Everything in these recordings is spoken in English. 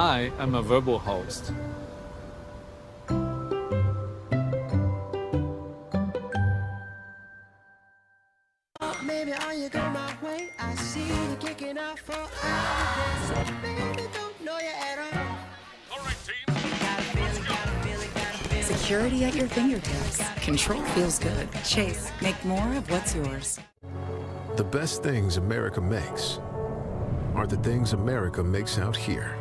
I am a verbal host. Maybe on you go my way. I see you kicking out for hours. So baby, don't know you at all. All right, team. Security at your fingertips. Control feels good. Chase, make more of what's yours. The best things America makes are the things America makes out here.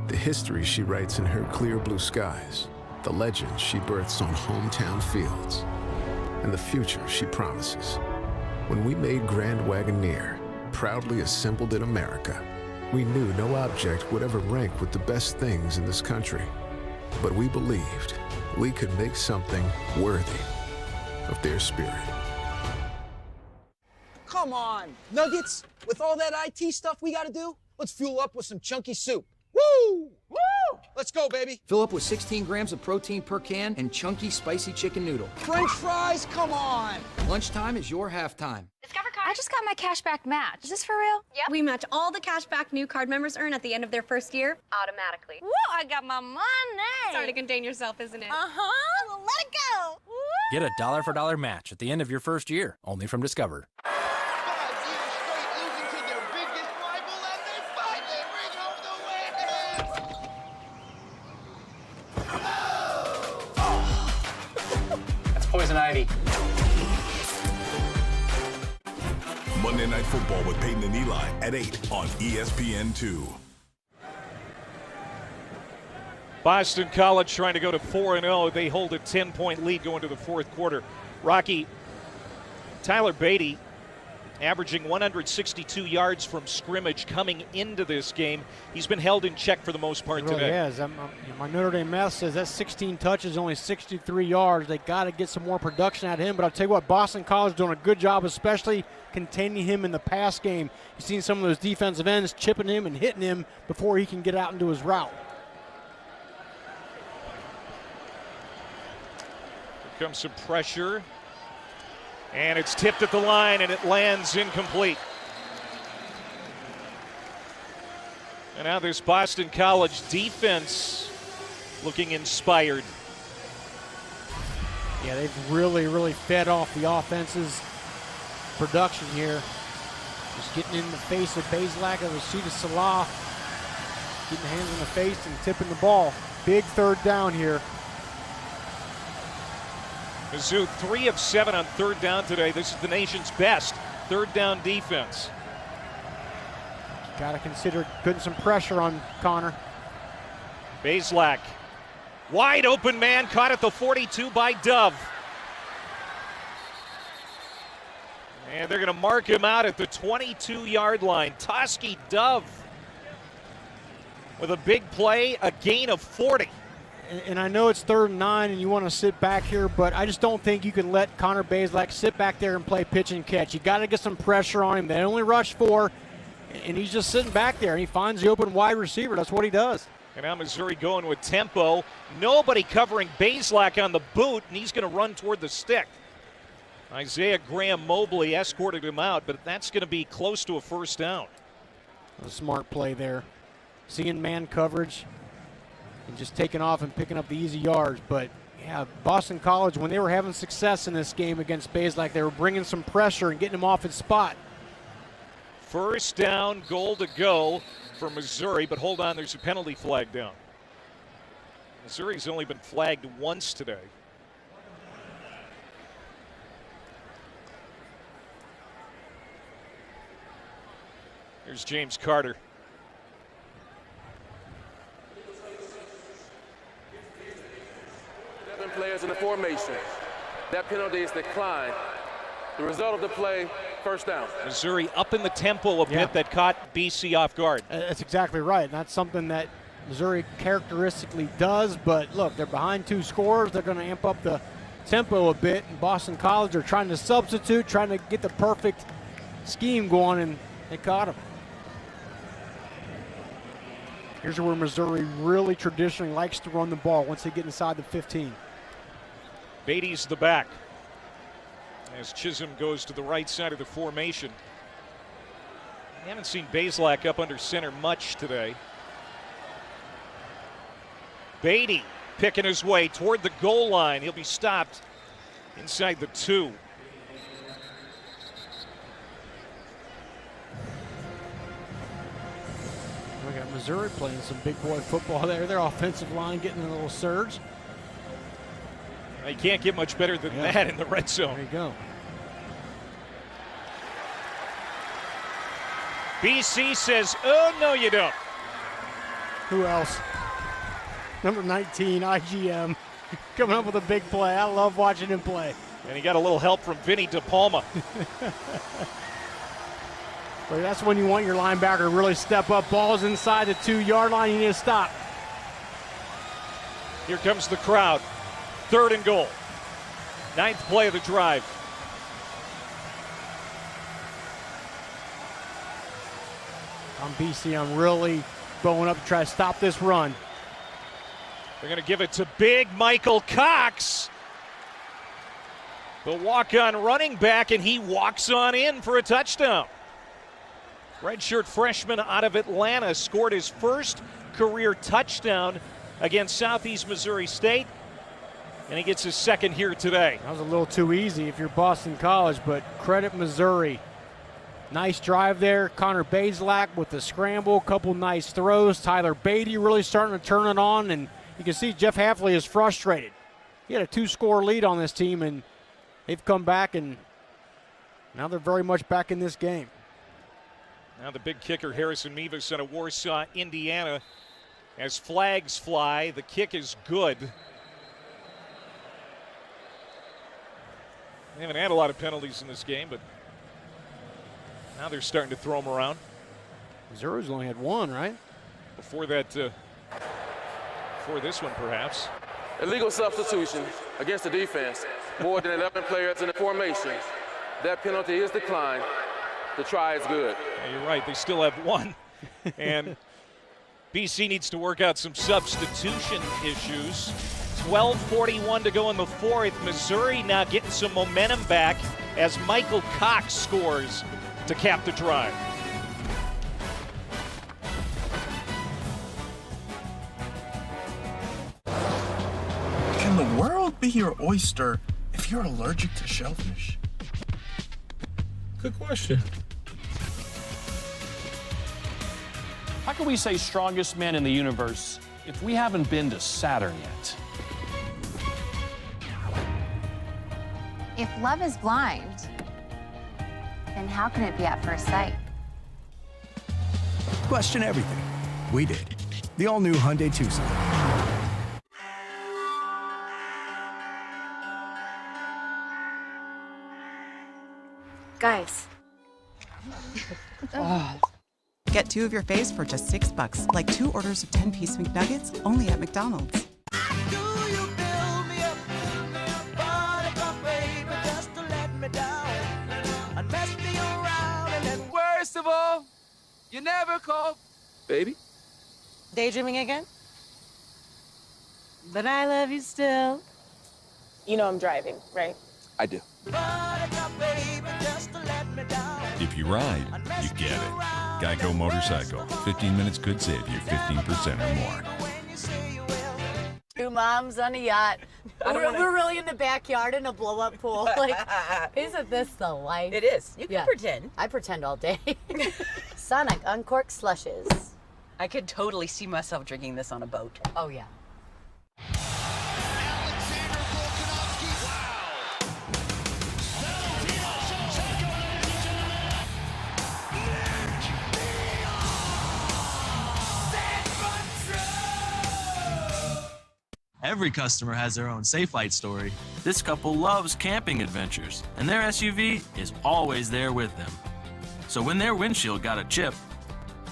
The history she writes in her clear blue skies, the legends she births on hometown fields, and the future she promises. When we made Grand Wagoneer, proudly assembled in America, we knew no object would ever rank with the best things in this country. But we believed we could make something worthy of their spirit. Come on, Nuggets. With all that IT stuff we gotta do, let's fuel up with some chunky soup. Woo! Woo! Let's go, baby. Fill up with 16 grams of protein per can and chunky spicy chicken noodle. French fries, come on. Lunchtime is your halftime. Discover card. I just got my cashback match. Is this for real? Yep. We match all the cashback new card members earn at the end of their first year automatically. Woo, I got my money. It's hard to contain yourself, isn't it? Uh-huh. Well, let it go. Woo. Get a dollar for dollar match at the end of your first year, only from Discover. 5 years straight losing to their biggest rival, and they finally bring home the win. That's poison ivy. Monday Night Football with Peyton and Eli at 8 on ESPN2. Boston College trying to go to 4-0. They hold a 10-point lead going to the fourth quarter. Rocky, Tyler Beatty averaging 162 yards from scrimmage coming into this game. He's been held in check for the most part today. Yeah, my Notre Dame math says that's 16 touches, only 63 yards. They got to get some more production out of him. But I'll tell you what, Boston College doing a good job, especially containing him in the pass game. You've seen some of those defensive ends chipping him and hitting him before he can get out into his route. Here comes some pressure. And it's tipped at the line, and it lands incomplete. And now this Boston College defense looking inspired. Yeah, they've really fed off the offense's production here. Just getting in the face of Bazelak and Rashida Salah. Getting hands in the face and tipping the ball. Big third down here. Mizzou 3 of 7 on third down today. This is the nation's best third down defense. Got to consider putting some pressure on Connor. Bazelak, wide open man, caught at the 42 by Dove. And they're going to mark him out at the 22-yard line. Toski Dove with a big play, a gain of 40. And I know it's 3rd and 9 and you want to sit back here, but I just don't think you can let Connor Bazelak sit back there and play pitch and catch. You got to get some pressure on him. They only rush 4, and he's just sitting back there, and he finds the open wide receiver. That's what he does. And now Missouri going with tempo. Nobody covering Bazelak on the boot, and he's going to run toward the stick. Isaiah Graham Mobley escorted him out, but that's going to be close to a first down. A smart play there. Seeing man coverage and just taking off and picking up the easy yards. But, yeah, Boston College, when they were having success in this game against Bazelak, they were bringing some pressure and getting him off his spot. First down, goal to go for Missouri, but hold on, there's a penalty flag down. Missouri's only been flagged once today. Here's James Carter. Players in the formation. That penalty is declined. The result of the play, first down. Missouri up in the tempo a bit that caught BC off guard. That's exactly right. And that's something that Missouri characteristically does. But look, they're behind 2 scores. They're going to amp up the tempo a bit. And Boston College are trying to substitute, trying to get the perfect scheme going, and they caught him. Here's where Missouri really traditionally likes to run the ball once they get inside the 15. Beatty's the back as Chisholm goes to the right side of the formation. We haven't seen Bazelak up under center much today. Beatty picking his way toward the goal line. He'll be stopped inside the 2. We got Missouri playing some big boy football there. Their offensive line getting a little surge. You can't get much better than that in the red zone. There you go. BC says, oh, no, you don't. Who else? Number 19, IGM, coming up with a big play. I love watching him play. And he got a little help from Vinny DePalma. But that's when you want your linebacker to really step up. Ball's inside the 2-yard line. You need to stop. Here comes the crowd. 3rd and goal. 9th play of the drive. On BC, I'm really going up to try to stop this run. They're going to give it to big Michael Cox, the walk-on running back, and he walks on in for a touchdown. Redshirt freshman out of Atlanta scored his first career touchdown against Southeast Missouri State, and he gets his 2nd here today. That was a little too easy if you're Boston College, but credit Missouri. Nice drive there. Connor Bazelak with the scramble, couple nice throws. Tyler Beatty really starting to turn it on, and you can see Jeff Hafley is frustrated. He had a 2-score lead on this team, and they've come back, and now they're very much back in this game. Now the big kicker, Harrison Mevis out of Warsaw, Indiana. As flags fly, the kick is good. They haven't had a lot of penalties in this game, but now they're starting to throw them around. Missouri's only had 1, right? Before that, before this one, perhaps. Illegal substitution against the defense. More than 11 players in the formation. That penalty is declined. The try is good. Yeah, you're right. They still have 1. And BC needs to work out some substitution issues. 12:41 to go in the 4th. Missouri now getting some momentum back as Michael Cox scores to cap the drive. Can the world be your oyster if you're allergic to shellfish? Good question. How can we say strongest man in the universe if we haven't been to Saturn yet? If love is blind, then how can it be at first sight? Question everything. We did. The all-new Hyundai Tucson. Guys. Get 2 of your faves for just $6, like 2 orders of 10-piece McNuggets, only at McDonald's. Worst of all, you never call. Baby? Daydreaming again? But I love you still. You know I'm driving, right? I do. If you ride, you get it. Geico Motorcycle. 15 minutes could save you 15% or more. 2 moms on a yacht. We're really in the backyard in a blow-up pool. Like, isn't this the life? It is. You can pretend. I pretend all day. Sonic, uncork slushes. I could totally see myself drinking this on a boat. Oh, yeah. Every customer has their own Safelite story. This couple loves camping adventures, and their SUV is always there with them. So when their windshield got a chip,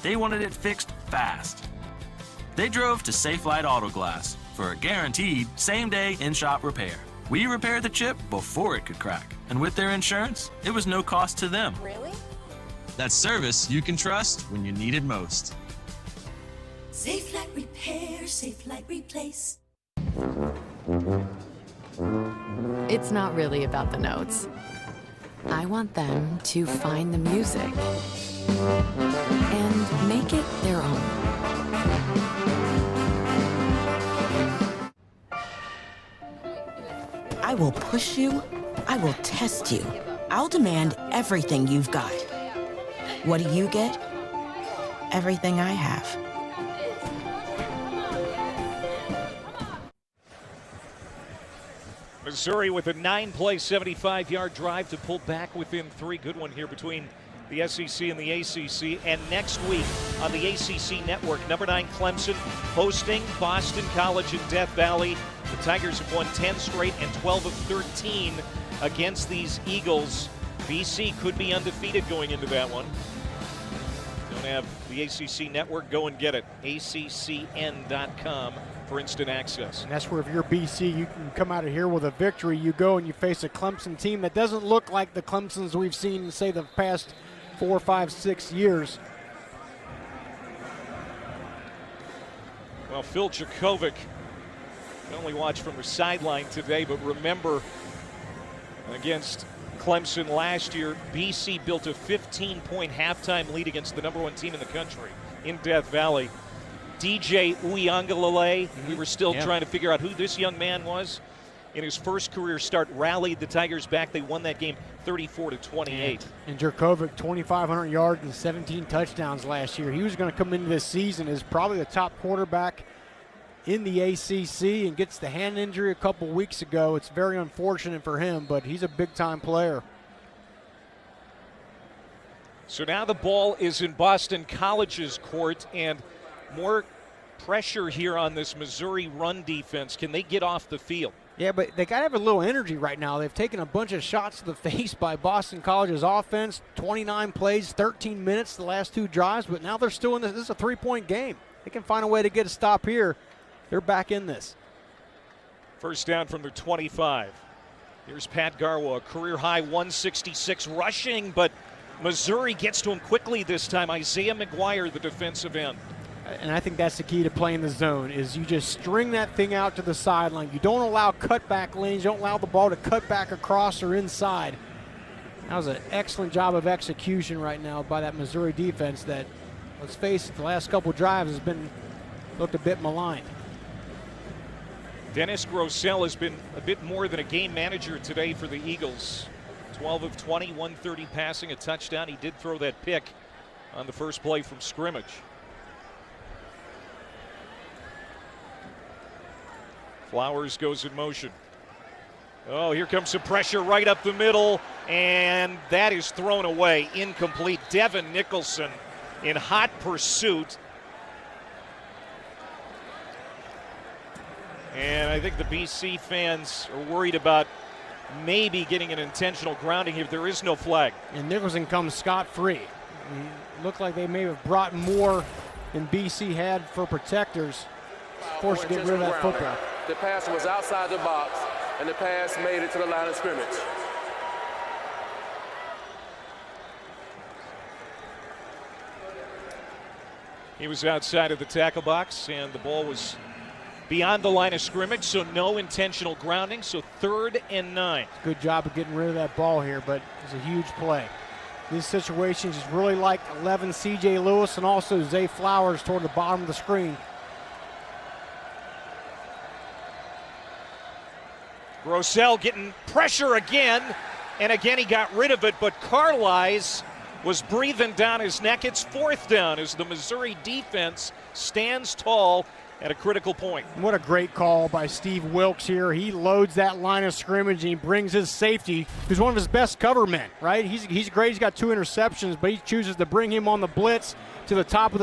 they wanted it fixed fast. They drove to Safelite Auto Glass for a guaranteed same-day in-shop repair. We repaired the chip before it could crack, and with their insurance, it was no cost to them. Really? That's service you can trust when you need it most. Safelite Repair, Safelite Replace. It's not really about the notes. I want them to find the music and make it their own. I will push you. I will test you. I'll demand everything you've got. What do you get? Everything I have. Missouri with a 9-play, 75-yard drive to pull back within 3. Good one here between the SEC and the ACC. And next week on the ACC Network, number 9 Clemson hosting Boston College in Death Valley. The Tigers have won 10 straight and 12 of 13 against these Eagles. BC could be undefeated going into that one. Don't have the ACC Network? Go and get it. ACCN.com for instant access. And that's where if you're BC, you can come out of here with a victory. You go and you face a Clemson team that doesn't look like the Clemsons we've seen in, say, the past 4, 5, 6 years. Well, Phil Jurkovec can only watch from the sideline today, but remember against Clemson last year, BC built a 15-point halftime lead against the number 1 team in the country in Death Valley. DJ Uiagalelei, we were still trying to figure out who this young man was. In his first career start, rallied the Tigers back. They won that game 34-28. And Jurkovec, 2,500 yards and 17 touchdowns last year. He was going to come into this season as probably the top quarterback in the ACC and gets the hand injury a couple weeks ago. It's very unfortunate for him, but he's a big-time player. So now the ball is in Boston College's court, and more pressure here on this Missouri run defense. Can they get off the field? Yeah, but they got to have a little energy right now. They've taken a bunch of shots to the face by Boston College's offense. 29 plays, 13 minutes the last 2 drives, but now they're still in this. This is a 3-point game. They can find a way to get a stop here. They're back in this. First down from their 25. Here's Pat Garwa, career high 166 rushing, but Missouri gets to him quickly this time. Isaiah McGuire, the defensive end. And I think that's the key to playing the zone is you just string that thing out to the sideline. You don't allow cutback lanes. You don't allow the ball to cut back across or inside. That was an excellent job of execution right now by that Missouri defense that, let's face it, the last couple drives has been looked a bit maligned. Dennis Grosel has been a bit more than a game manager today for the Eagles. 12 of 20, 130 passing, a touchdown. He did throw that pick on the first play from scrimmage. Flowers goes in motion. Oh, here comes some pressure right up the middle, and that is thrown away, incomplete. Devin Nicholson in hot pursuit. And I think the BC fans are worried about maybe getting an intentional grounding here. There is no flag. And Nicholson comes scot-free. Looked like they may have brought more than BC had for protectors. Forced to get rid of that football. The pass was outside the box, and the pass made it to the line of scrimmage. He was outside of the tackle box, and the ball was beyond the line of scrimmage, so no intentional grounding, so 3rd and 9. Good job of getting rid of that ball here, but it's a huge play. These situations is really like 11 C.J. Lewis and also Zay Flowers toward the bottom of the screen. Grosel getting pressure again, and again he got rid of it, but Carlisle was breathing down his neck. It's 4th down as the Missouri defense stands tall at a critical point. What a great call by Steve Wilkes here. He loads that line of scrimmage and he brings his safety, who's one of his best cover men, right? He's great. He's got 2 interceptions, but he chooses to bring him on the blitz to the top of the